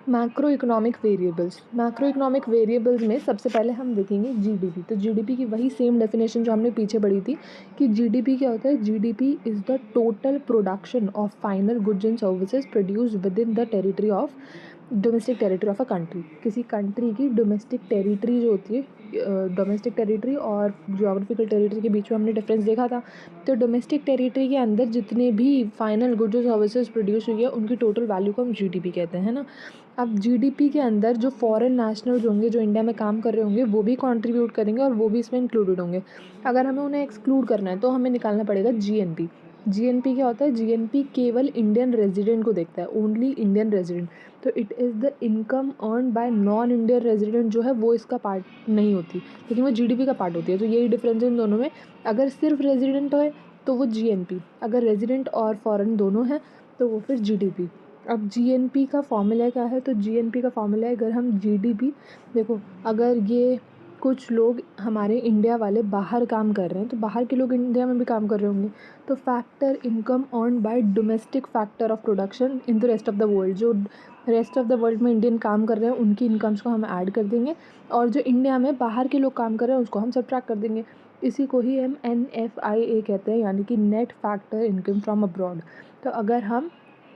Macro economic variables में सबसे पहले हम देखेंगे जीडीपी। तो जीडीपी की वही सेम डेफिनेशन जो हमने पीछे पढ़ी थी कि जीडीपी क्या होता है। GDP is the total production of final goods and services produced with in the territory of domestic territory of a country. किसी कंट्री की डोमेस्टिक टेरिटरी जो होती है, डोमेस्टिक टेरिटरी और ज्योग्राफिकल टेरिटरी के बीच में हमने डिफरेंस देखा था। तो डोमेस्टिक टेरिटरी के अंदर जितने भी फाइनल गुड्स और सर्विसेज प्रोड्यूस हुई है उनकी टोटल वैल्यू को हम जीडीपी कहते हैं ना। अब जीडीपी के अंदर जो फॉरेन नेशनल्स होंगे जो इंडिया में काम कर रहे होंगे वो भी कंट्रीब्यूट करेंगे और वो भी इसमें इंक्लूडेड होंगे। अगर हमें उन्हें एक्सक्लूड करना है तो हमें निकालना पड़ेगा जीएनपी। जीएनपी क्या होता है? जीएनपी केवल इंडियन रेजिडेंट को देखता है, ओनली इंडियन रेजिडेंट। तो it is the income earn by non Indian resident जो है वो इसका पार्ट नहीं होती, लेकिन वो जीडीपी का पार्ट होती है। तो यही डिफरेंस है इन दोनों में। अगर सिर्फ रेजिडेंट है तो वो जीएनपी, अगर रेजिडेंट और फॉरेन दोनों हैं तो वो फिर जीडीपी। अब जीएनपी का फॉर्मूला क्या है? तो जीएनपी का फॉर्मूला है, अगर हम जीडीपी देखो, अगर ये कुछ लोग हमारे इंडिया वाले बाहर काम कर रहे हैं तो बाहर के लोग इंडिया में भी काम कर रहे होंगे, तो factor income earn by domestic factor of production in the rest of the world. जो रेस्ट ऑफ द वर्ल्ड में इंडियन काम कर रहे हैं उनकी इनकम्स को हम ऐड कर देंगे और जो इंडिया में बाहर के लोग काम कर रहे हैं उसको हम सब्ट्रैक्ट कर देंगे। इसी को ही हम NFIA कहते हैं, यानी कि net factor income from abroad. तो अगर हम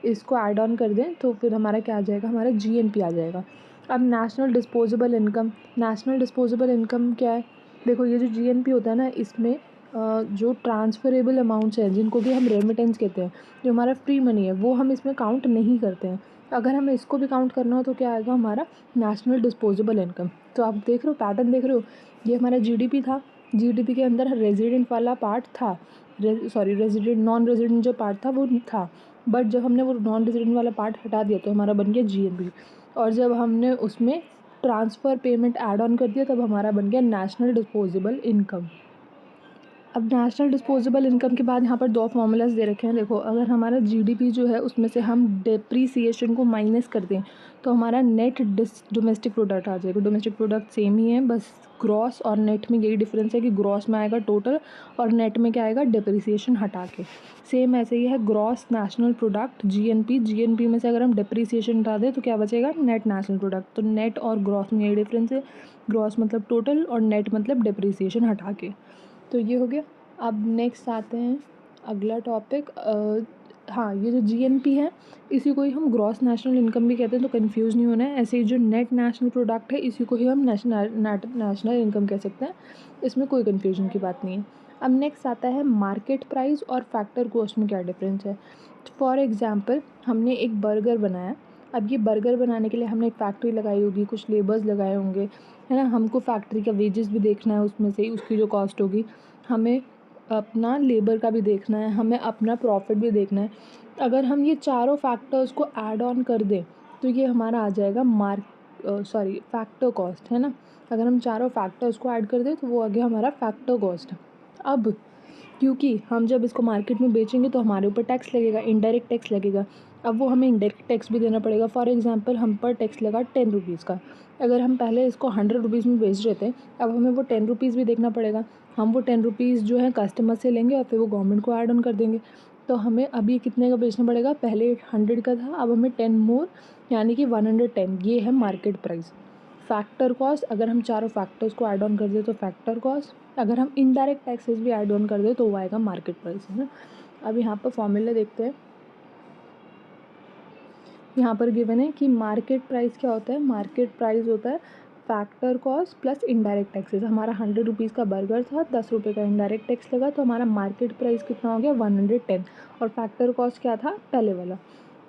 इसको ऐड ऑन कर दें तो फिर हमारा क्या आ जाएगा? हमारा जीएनपी आ जाएगा। अब national disposable income. National disposable income क्या है? देखो, ये जो जीएनपी होता है ना, इसमें जो ट्रांसफरेबल अमाउंट्स हैं जिनको कि हम रेमिटेंस कहते हैं, जो हमारा फ्री मनी है, वो हम इसमें काउंट नहीं करते हैं। अगर हमें इसको भी काउंट करना हो तो क्या आएगा? हमारा नेशनल डिस्पोजेबल इनकम। तो आप देख रहे हो, पैटर्न देख रहे हो, ये हमारा जीडीपी था। जीडीपी के अंदर रेजिडेंट वाला पार्ट था, रेजिडेंट नॉन रेजिडेंट जो पार्ट था वो था, बट जब हमने वो नॉन रेजिडेंट वाला पार्ट हटा दिया तो हमारा बन गया जीएनपी। और जब हमने उसमें ट्रांसफ़र पेमेंट ऐड ऑन कर दिया तब हमारा बन गया नेशनल डिस्पोजेबल इनकम। अब नेशनल डिस्पोजेबल इनकम के बाद यहाँ पर दो फार्मूलाज दे रखे हैं। देखो, अगर हमारा जीडीपी जो है उसमें से हम डेप्रीसिएशन को माइनस कर दें तो हमारा नेट डोमेस्टिक प्रोडक्ट आ जाएगा। डोमेस्टिक प्रोडक्ट सेम ही है, बस ग्रॉस और नेट में यही डिफरेंस है कि ग्रॉस में आएगा टोटल और नेट में क्या आएगा? डेप्रीसिएशन हटा के। सेम ऐसे ही है gross national product GNP. GNP में से अगर हम डेप्रीसिएशन हटा दें तो क्या बचेगा? Net national product. तो नेट और ग्रॉस में यही डिफरेंस है, ग्रॉस मतलब टोटल और नेट मतलब डेप्रीसिएशन हटा के। तो ये हो गया। अब नेक्स्ट आते हैं अगला टॉपिक। हाँ, ये जो जीएनपी है इसी को ही हम ग्रॉस नेशनल इनकम भी कहते हैं, तो कंफ्यूज नहीं होना है। ऐसे ही जो नेट नेशनल प्रोडक्ट है इसी को ही हम नेशनल इनकम कह सकते हैं, इसमें कोई कन्फ्यूजन की बात नहीं है। अब नेक्स्ट आता है मार्केट प्राइस और फैक्टर कॉस्ट में क्या डिफरेंस है। फॉर एग्ज़ाम्पल, हमने एक बर्गर बनाया। अब ये बर्गर बनाने के लिए हमने एक फैक्ट्री लगाई होगी, कुछ लेबर्स लगाए होंगे, है ना। हमको फैक्ट्री का वेजेस भी देखना है, उसमें से ही उसकी जो कॉस्ट होगी, हमें अपना लेबर का भी देखना है, हमें अपना प्रॉफिट भी देखना है। अगर हम ये चारों फैक्टर्स को ऐड ऑन कर दें तो ये हमारा आ जाएगा फैक्टर कॉस्ट, है ना। अगर हम चारों फैक्टर्स को ऐड कर दें तो वो आ गया हमारा फैक्टर कॉस्ट। अब क्योंकि हम जब इसको मार्केट में बेचेंगे तो हमारे ऊपर टैक्स लगेगा, इनडायरेक्ट टैक्स लगेगा। अब वो हमें इनडायरेक्ट टैक्स भी देना पड़ेगा। फॉर एग्जांपल, हम पर टैक्स लगा 10 रुपीज़ का। अगर हम पहले इसको 100 रुपीज़ में बेच रहे थे, अब हमें वो 10 रुपीज़ भी देखना पड़ेगा। हम वो 10 रुपीज़ जो है कस्टमर से लेंगे और फिर वो गवर्नमेंट को ऐड ऑन कर देंगे। तो हमें अभी कितने का बेचना पड़ेगा? पहले 100 का था, अब हमें 10 मोर, यानी कि 110। ये है मार्केट प्राइस। फैक्टर कॉस्ट, अगर हम चारों फैक्टर्स को ऐड ऑन कर दें तो फैक्टर कॉस्ट, अगर हम इनडायरेक्ट टैक्सेस भी ऐड ऑन कर दें तो वो आएगा मार्केट प्राइस, है ना। अब यहाँ पर फॉर्मूला देखते हैं। यहाँ पर गिवन है कि मार्केट प्राइस क्या होता है। मार्केट प्राइस होता है factor cost plus indirect taxes. हमारा 100 रुपीज़ का बर्गर था, 10 रुपये का इनडायरेक्ट टैक्स लगा, तो हमारा मार्केट प्राइस कितना हो गया? 110। और फैक्टर कॉस्ट क्या था? पहले वाला।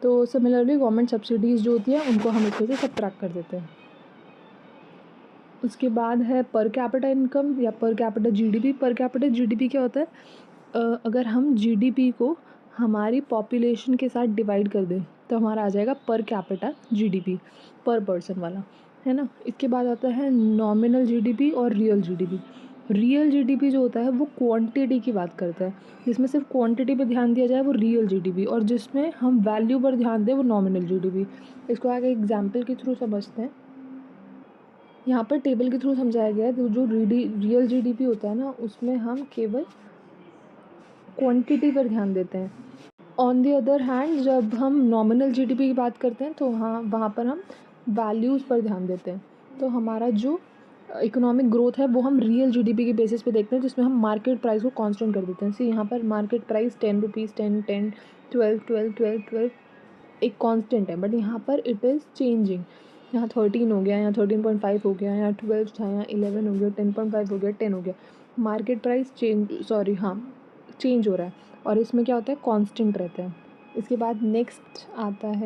तो सिमिलरली गवर्नमेंट सब्सिडीज़ जो होती हैं उनको हम इसमें से सब्ट्रैक्ट कर देते हैं। उसके बाद है पर कैपिटा इनकम या per capita GDP. Per capita GDP क्या होता है? अगर हम जीडीपी को हमारी पॉपुलेशन के साथ डिवाइड कर दें तो हमारा आ जाएगा पर कैपिटा जीडीपी, पर पर्सन वाला, है ना। इसके बाद आता है नॉमिनल जीडीपी और रियल जीडीपी। रियल जीडीपी जो होता है वो क्वांटिटी की बात करता है। जिसमें सिर्फ क्वांटिटी पे ध्यान दिया जाए वो रियल जीडीपी, और जिसमें हम वैल्यू पर ध्यान दें वो नॉमिनल जीडीपी। इसको आगे एग्जाम्पल के थ्रू समझते हैं। यहाँ पर टेबल के थ्रू समझाया गया है। तो जो रियल जीडीपी होता है ना, उसमें हम केवल क्वांटिटी पर ध्यान देते हैं। ऑन द अदर हैंड जब हम नॉमिनल जीडीपी की बात करते हैं तो हाँ वहाँ पर हम वैल्यूज़ पर ध्यान देते हैं। तो हमारा जो इकोनॉमिक ग्रोथ है वो हम रियल जीडीपी के बेसिस पे देखते हैं, जिसमें हम मार्केट प्राइस को कांस्टेंट कर देते हैं। सी यहाँ पर मार्केट प्राइस 10 रुपीज़ 10 10 12 12 12 12 एक कांस्टेंट है, बट यहाँ पर इट इज़ चेंजिंग। यहाँ 13 हो गया, यहाँ 13.5 हो गया, यहाँ 12 था, यहाँ 11 हो गया, 10.5 हो गया, 10 हो गया। मार्केट प्राइस चेंज हो रहा है और इसमें क्या होता है, कांस्टेंट रहता है। इसके बाद नेक्स्ट आता है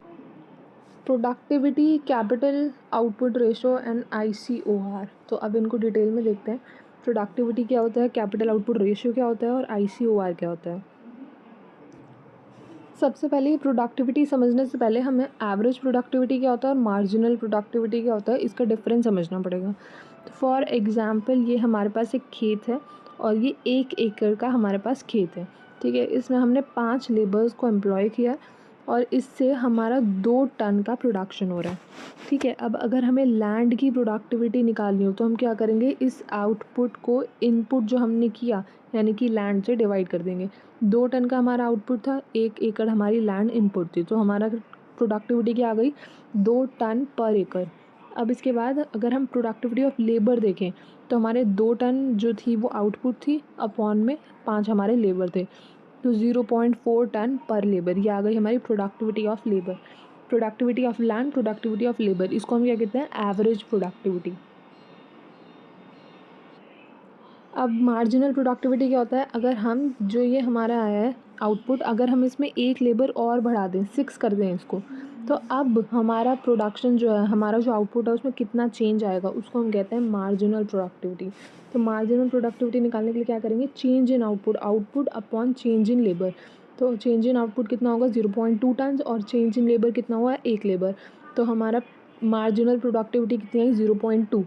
productivity, capital output ratio and ICOR। तो अब इनको डिटेल में देखते हैं। प्रोडक्टिविटी क्या होता है, कैपिटल आउटपुट रेशियो क्या होता है और ICOR क्या होता है। सबसे पहले प्रोडक्टिविटी समझने से पहले हमें एवरेज प्रोडक्टिविटी क्या होता है और मार्जिनल प्रोडक्टिविटी क्या होता है, इसका डिफरेंस समझना पड़ेगा। तो फॉर एग्ज़ाम्पल ये हमारे पास एक खेत है और ये 1 एकड़ का हमारे पास खेत है, ठीक है। इसमें हमने 5 लेबर्स को एम्प्लॉय किया और इससे हमारा 2 टन का प्रोडक्शन हो रहा है, ठीक है। अब अगर हमें लैंड की प्रोडक्टिविटी निकालनी हो तो हम क्या करेंगे, इस आउटपुट को इनपुट जो हमने किया यानी कि लैंड से डिवाइड कर देंगे। 2 टन का हमारा आउटपुट था, 1 एकड़ हमारी लैंड इनपुट थी, तो हमारा प्रोडक्टिविटी क्या आ गई, 2 टन पर एकड़। अब इसके बाद अगर हम प्रोडक्टिविटी ऑफ लेबर देखें तो हमारे 2 टन जो थी वो आउटपुट थी, अपॉन में 5 हमारे लेबर थे, तो 0.4 टन पर लेबर, ये आ गई हमारी productivity of labour. Productivity of land, productivity of labour, इसको हम क्या कहते हैं, एवरेज प्रोडक्टिविटी। अब मार्जिनल प्रोडक्टिविटी क्या होता है, अगर हम जो ये हमारा आया है आउटपुट, अगर हम इसमें 1 लेबर और बढ़ा दें, 6 कर दें इसको, तो अब हमारा प्रोडक्शन जो है, हमारा जो आउटपुट है उसमें कितना चेंज आएगा, उसको हम कहते हैं मार्जिनल प्रोडक्टिविटी। तो मार्जिनल प्रोडक्टिविटी निकालने के लिए क्या करेंगे, change in output, output upon change in labour. तो चेंज इन आउटपुट कितना होगा, 0.2 टन और चेंज इन लेबर कितना हुआ, 1 लेबर। तो हमारा मार्जिनल प्रोडक्टिविटी कितनी आई, 0.2।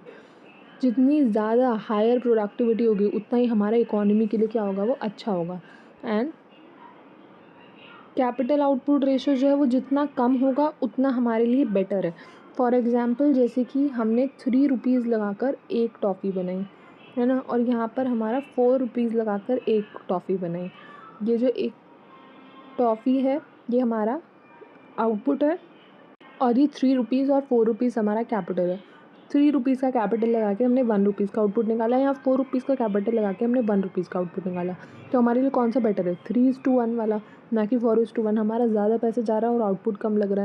जितनी ज़्यादा हायर प्रोडक्टिविटी होगी उतना ही हमारा इकोनॉमी के लिए क्या होगा, वो अच्छा होगा। एंड कैपिटल आउटपुट रेशो जो है वो जितना कम होगा उतना हमारे लिए बेटर है। फॉर एग्ज़ाम्पल जैसे कि हमने 3 रुपीज़ लगाकर एक टॉफ़ी बनाई है ना, और यहाँ पर हमारा 4 रुपीज़ लगाकर एक टॉफ़ी बनाई। ये जो एक टॉफ़ी है ये हमारा आउटपुट है और ये 3 रुपीज़ और 4 रुपीज़ हमारा कैपिटल है। 3 रुपीज़ का कैपिटल लगा के हमने 1 रुपीज़ का आउटपुट निकाला, या 4 रुपीज़ का कैपिटल लगा के हमने 1 रुपीज़ का आउटपुट निकाला। तो हमारे लिए कौन सा बेटर है, 3:1 वाला, ना कि 4:1। हमारा ज़्यादा पैसे जा रहा है और आउटपुट कम लग रहा है।